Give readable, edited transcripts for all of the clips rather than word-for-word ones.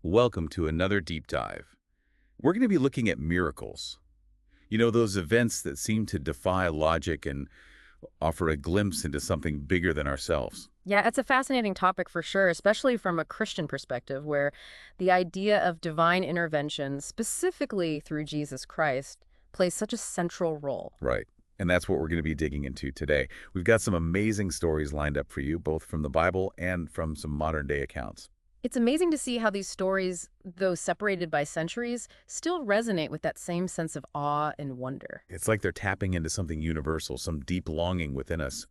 Welcome to another deep dive. We're going to be looking at miracles. You know, those events that seem to defy logic and offer a glimpse into something bigger than ourselves. Yeah, it's a fascinating topic for sure, especially from a Christian perspective, where the idea of divine intervention, specifically through Jesus Christ, plays such a central role. Right. And that's what we're going to be digging into today. We've got some amazing stories lined up for you, both from the Bible and from some modern-day accounts. It's amazing to see how these stories, though separated by centuries, still resonate with that same sense of awe and wonder. It's like they're tapping into something universal, some deep longing within us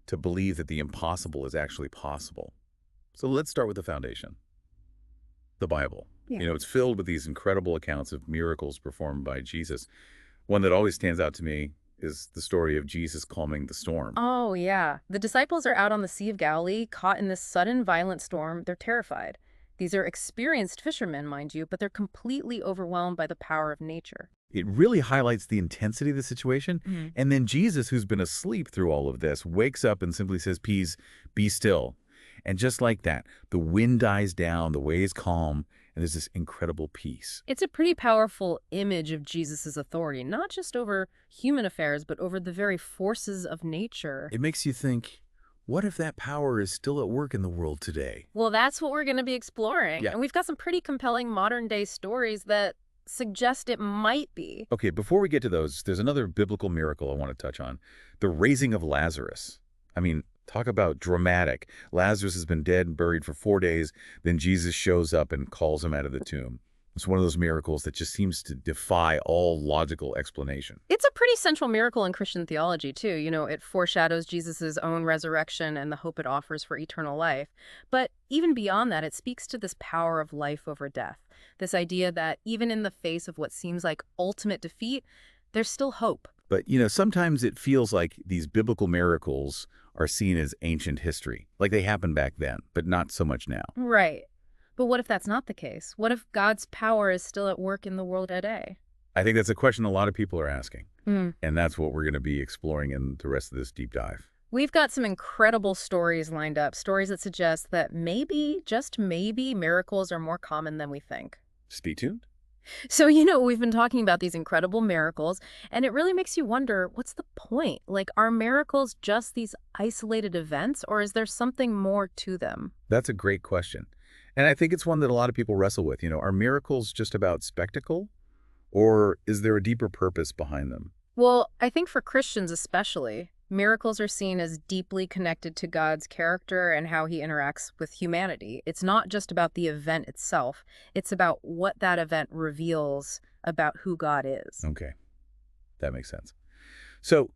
to believe that the impossible is actually possible. So let's start with the foundation, the Bible. Yeah. You know, it's filled with these incredible accounts of miracles performed by Jesus. One that always stands out to me is the story of Jesus calming the storm. Oh, yeah. The disciples are out on the Sea of Galilee, caught in this sudden violent storm. They're terrified. These are experienced fishermen, mind you, but they're completely overwhelmed by the power of nature. It really highlights the intensity of the situation. Mhm. And then Jesus, who's been asleep through all of this, wakes up and simply says, "Peace, be still." And just like that, the wind dies down, the waves calm, and there's this incredible peace. It's a pretty powerful image of Jesus's authority, not just over human affairs, but over the very forces of nature. It makes you think, what if that power is still at work in the world today? Well, that's what we're going to be exploring. Yeah. And we've got some pretty compelling modern-day stories that suggest it might be. Okay, before we get to those, there's another biblical miracle I want to touch on. The raising of Lazarus. I mean, talk about dramatic. Lazarus has been dead and buried for 4 days. Then Jesus shows up and calls him out of the tomb. It's one of those miracles that just seems to defy all logical explanation. It's a pretty central miracle in Christian theology, too. You know, it foreshadows Jesus's own resurrection and the hope it offers for eternal life. But even beyond that, it speaks to this power of life over death. This idea that even in the face of what seems like ultimate defeat, there's still hope. But, you know, sometimes it feels like these biblical miracles are seen as ancient history, like they happened back then, but not so much now. Right. But what if that's not the case? What if God's power is still at work in the world today? I think that's a question a lot of people are asking, Hmm. and that's what we're going to be exploring in the rest of this deep dive. We've got some incredible stories lined up, stories that suggest that maybe, just maybe, miracles are more common than we think. Stay tuned. So, you know, we've been talking about these incredible miracles, and it really makes you wonder, what's the point? Like, are miracles just these isolated events, or is there something more to them? That's a great question. And I think it's one that a lot of people wrestle with. You know, are miracles just about spectacle, or is there a deeper purpose behind them? Well, I think for Christians especially, miracles are seen as deeply connected to God's character and how he interacts with humanity. It's not just about the event itself, it's about what that event reveals about who God is. Okay, that makes sense. So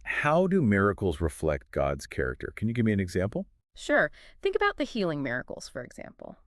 how do miracles reflect God's character? Can you give me an example? Sure, think about the healing miracles, for example.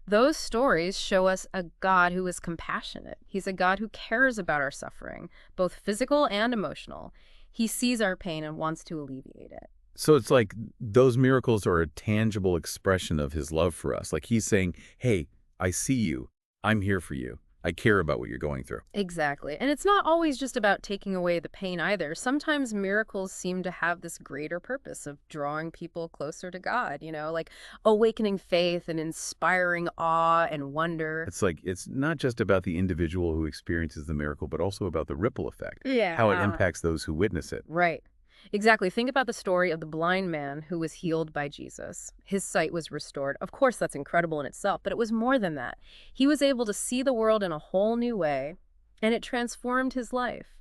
Those stories show us a God who is compassionate. He's a God who cares about our suffering, both physical and emotional. He sees our pain and wants to alleviate it. So it's like those miracles are a tangible expression of his love for us. Like he's saying, hey, I see you. I'm here for you. I care about what you're going through. Exactly. And it's not always just about taking away the pain either. Sometimes miracles seem to have this greater purpose of drawing people closer to God, you know, like awakening faith and inspiring awe and wonder. It's like it's not just about the individual who experiences the miracle, but also about the ripple effect, Yeah. how it impacts those who witness it. Right. Exactly. Think about the story of the blind man who was healed by Jesus. His sight was restored. Of course, that's incredible in itself, but it was more than that. He was able to see the world in a whole new way, and it transformed his life.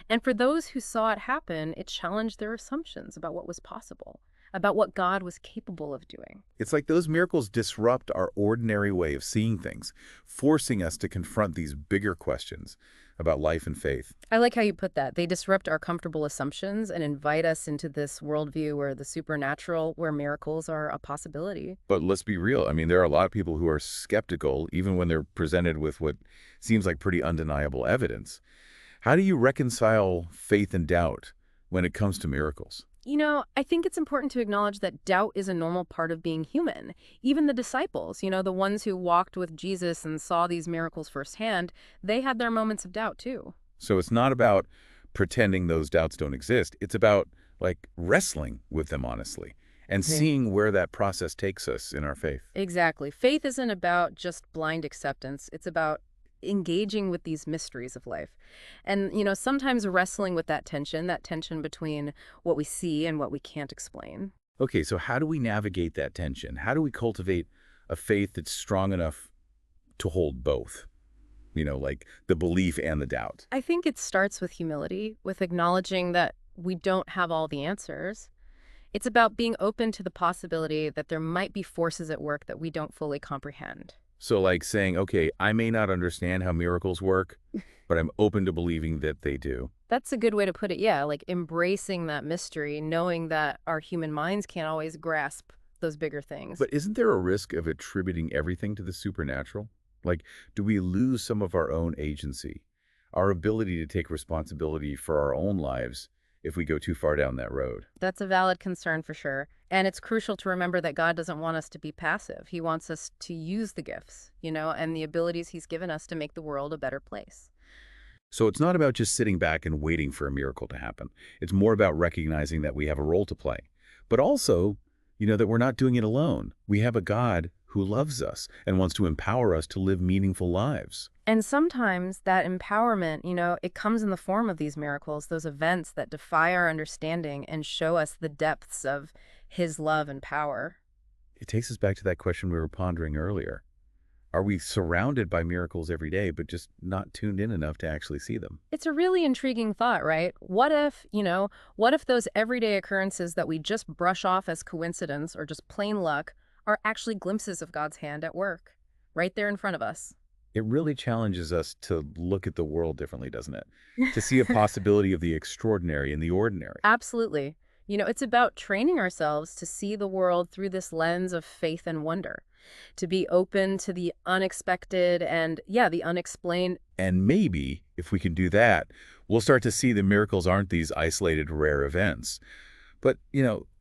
And for those who saw it happen, it challenged their assumptions about what was possible, about what God was capable of doing. It's like those miracles disrupt our ordinary way of seeing things, forcing us to confront these bigger questions about life and faith. I like how you put that. They disrupt our comfortable assumptions and invite us into this worldview where the supernatural, where miracles are a possibility. But let's be real. I mean, there are a lot of people who are skeptical, even when they're presented with what seems like pretty undeniable evidence. How do you reconcile faith and doubt when it comes to miracles? You know, I think it's important to acknowledge that doubt is a normal part of being human. Even the disciples, you know, the ones who walked with Jesus and saw these miracles firsthand, they had their moments of doubt too. So it's not about pretending those doubts don't exist. It's about, like, wrestling with them honestly. and Right. seeing where that process takes us in our faith. Exactly. Faith isn't about just blind acceptance. It's about engaging with these mysteries of life. And, sometimes wrestling with that tension between what we see and what we can't explain. Okay, so how do we navigate that tension? How do we cultivate a faith that's strong enough to hold both? Like the belief and the doubt. I think it starts with humility, with acknowledging that we don't have all the answers. It's about being open to the possibility that there might be forces at work that we don't fully comprehend. So like saying, okay, I may not understand how miracles work, but I'm open to believing that they do. That's a good way to put it, yeah, like embracing that mystery, knowing that our human minds can't always grasp those bigger things. But isn't there a risk of attributing everything to the supernatural? Like, do we lose some of our own agency, our ability to take responsibility for our own lives if we go too far down that road? That's a valid concern for sure. And it's crucial to remember that God doesn't want us to be passive. He wants us to use the gifts, and the abilities he's given us to make the world a better place. So it's not about just sitting back and waiting for a miracle to happen. It's more about recognizing that we have a role to play, but also, that we're not doing it alone. We have a God who loves us and wants to empower us to live meaningful lives. And sometimes that empowerment, it comes in the form of these miracles, those events that defy our understanding and show us the depths of his love and power. It takes us back to that question we were pondering earlier. Are we surrounded by miracles every day, but just not tuned in enough to actually see them? It's a really intriguing thought, right? What if those everyday occurrences that we just brush off as coincidence or just plain luck are actually glimpses of God's hand at work, right there in front of us? It really challenges us to look at the world differently, doesn't it? To see a possibility of the extraordinary in the ordinary. Absolutely. It's about training ourselves to see the world through this lens of faith and wonder, to be open to the unexpected and, yeah, the unexplained. And maybe, if we can do that, we'll start to see that miracles aren't these isolated, rare events. But,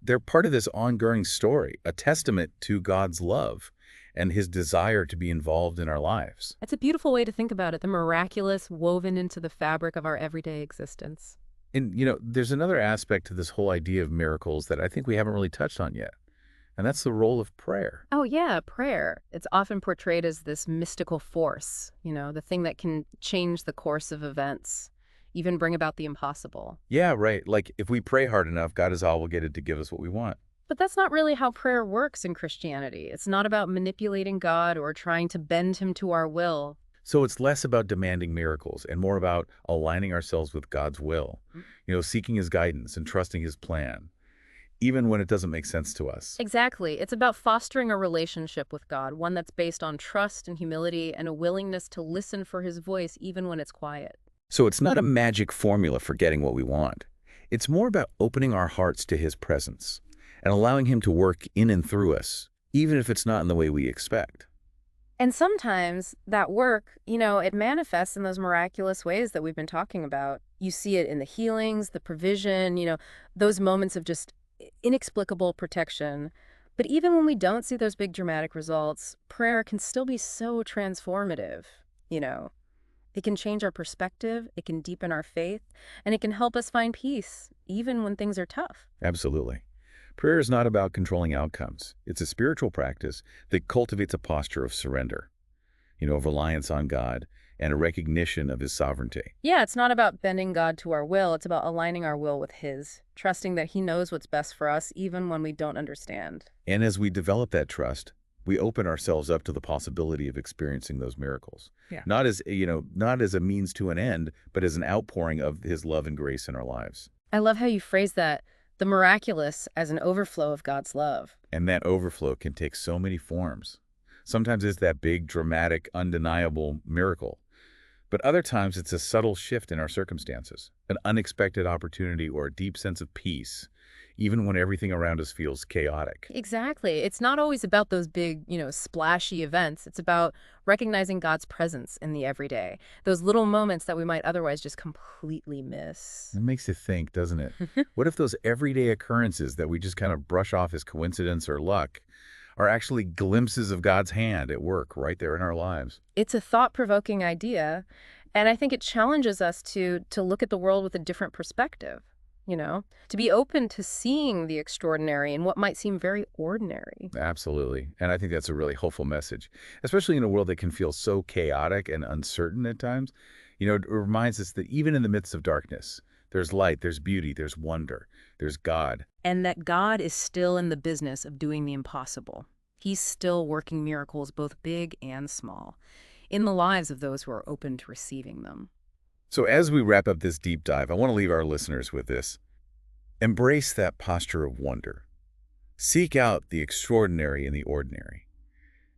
they're part of this ongoing story, a testament to God's love and his desire to be involved in our lives. It's a beautiful way to think about it, the miraculous woven into the fabric of our everyday existence. And, there's another aspect to this whole idea of miracles that I think we haven't really touched on yet, and that's the role of prayer. Oh, yeah, prayer. It's often portrayed as this mystical force, the thing that can change the course of events, even bring about the impossible. Yeah, right. Like, if we pray hard enough, God is obligated to give us what we want. But that's not really how prayer works in Christianity. It's not about manipulating God or trying to bend him to our will. So it's less about demanding miracles and more about aligning ourselves with God's will, seeking his guidance and trusting his plan, even when it doesn't make sense to us. Exactly. It's about fostering a relationship with God, one that's based on trust and humility and a willingness to listen for his voice even when it's quiet. So it's not a magic formula for getting what we want. It's more about opening our hearts to his presence and allowing him to work in and through us, even if it's not in the way we expect. And sometimes that work, it manifests in those miraculous ways that we've been talking about. You see it in the healings, the provision, those moments of just inexplicable protection. But even when we don't see those big dramatic results, prayer can still be so transformative, you know. It can change our perspective, it can deepen our faith, and it can help us find peace, even when things are tough. Absolutely. Prayer is not about controlling outcomes. It's a spiritual practice that cultivates a posture of surrender, of reliance on God and a recognition of his sovereignty. Yeah, it's not about bending God to our will, it's about aligning our will with his, trusting that he knows what's best for us, even when we don't understand. And as we develop that trust, we open ourselves up to the possibility of experiencing those miracles. Yeah. Not as a means to an end, but as an outpouring of his love and grace in our lives. I love how you phrase that, the miraculous as an overflow of God's love. And that overflow can take so many forms. Sometimes it's that big, dramatic, undeniable miracle. But other times it's a subtle shift in our circumstances, an unexpected opportunity or a deep sense of peace, even when everything around us feels chaotic. Exactly. It's not always about those big, splashy events. It's about recognizing God's presence in the everyday, those little moments that we might otherwise just completely miss. It makes you think, doesn't it? What if those everyday occurrences that we just kind of brush off as coincidence or luck are actually glimpses of God's hand at work right there in our lives? It's a thought-provoking idea, and I think it challenges us to look at the world with a different perspective. to be open to seeing the extraordinary in what might seem very ordinary. Absolutely. And I think that's a really hopeful message, especially in a world that can feel so chaotic and uncertain at times. It reminds us that even in the midst of darkness, there's light, there's beauty, there's wonder, there's God. And that God is still in the business of doing the impossible. He's still working miracles, both big and small, in the lives of those who are open to receiving them. So as we wrap up this deep dive, I want to leave our listeners with this. Embrace that posture of wonder. Seek out the extraordinary in the ordinary,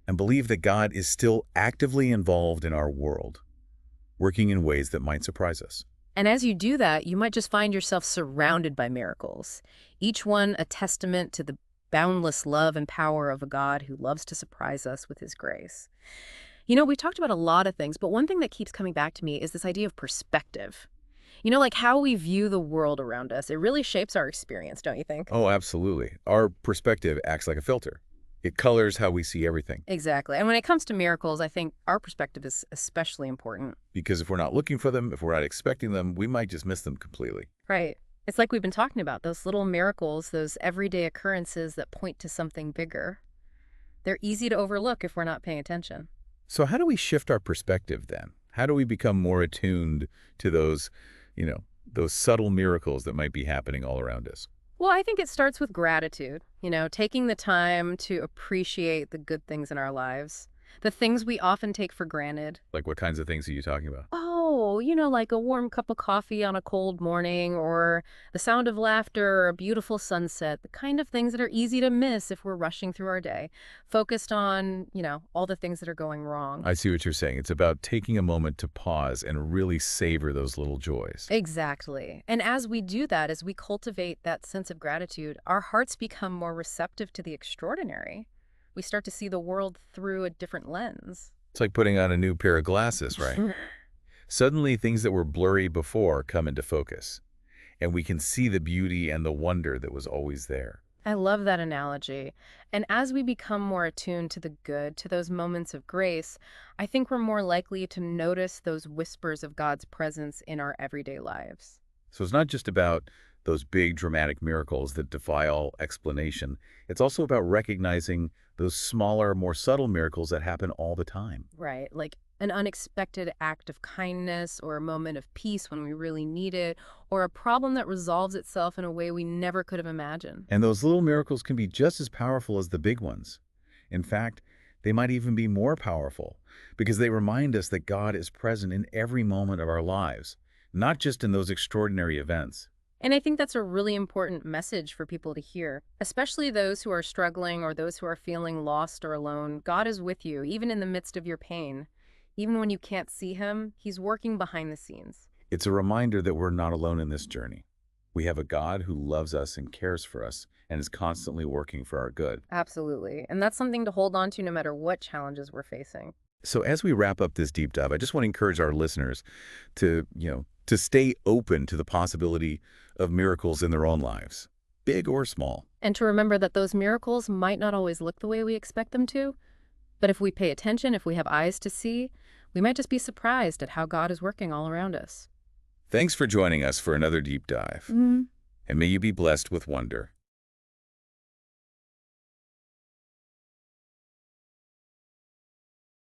and believe that God is still actively involved in our world, working in ways that might surprise us. And as you do that, you might just find yourself surrounded by miracles, each one a testament to the boundless love and power of a God who loves to surprise us with his grace. We talked about a lot of things, but one thing that keeps coming back to me is this idea of perspective. Like how we view the world around us. It really shapes our experience, don't you think? Oh, absolutely. Our perspective acts like a filter. It colors how we see everything. Exactly. And when it comes to miracles, I think our perspective is especially important. Because if we're not looking for them, if we're not expecting them, we might just miss them completely. Right. It's like we've been talking about, those little miracles, those everyday occurrences that point to something bigger. They're easy to overlook if we're not paying attention. So how do we shift our perspective then? How do we become more attuned to those subtle miracles that might be happening all around us? Well, I think it starts with gratitude, taking the time to appreciate the good things in our lives, the things we often take for granted. Like what kinds of things are you talking about? Oh, like a warm cup of coffee on a cold morning, or the sound of laughter, or a beautiful sunset, the kind of things that are easy to miss if we're rushing through our day, focused on, all the things that are going wrong. I see what you're saying. It's about taking a moment to pause and really savor those little joys. Exactly. And as we do that, as we cultivate that sense of gratitude, our hearts become more receptive to the extraordinary. We start to see the world through a different lens. It's like putting on a new pair of glasses, right? Suddenly, things that were blurry before come into focus, and we can see the beauty and the wonder that was always there. I love that analogy. And as we become more attuned to the good, to those moments of grace, I think we're more likely to notice those whispers of God's presence in our everyday lives. So it's not just about those big dramatic miracles that defy all explanation. It's also about recognizing those smaller, more subtle miracles that happen all the time. Right, like an unexpected act of kindness, or a moment of peace when we really need it, or a problem that resolves itself in a way we never could have imagined. And those little miracles can be just as powerful as the big ones. In fact, they might even be more powerful because they remind us that God is present in every moment of our lives, not just in those extraordinary events. And I think that's a really important message for people to hear, especially those who are struggling or those who are feeling lost or alone. God is with you, even in the midst of your pain. Even when you can't see him, he's working behind the scenes. It's a reminder that we're not alone in this journey. We have a God who loves us and cares for us and is constantly working for our good. Absolutely. And that's something to hold on to no matter what challenges we're facing. So as we wrap up this deep dive, I just want to encourage our listeners to stay open to the possibility of miracles in their own lives, big or small. And to remember that those miracles might not always look the way we expect them to, but if we pay attention, if we have eyes to see, we might just be surprised at how God is working all around us. Thanks for joining us for another deep dive. And may you be blessed with wonder.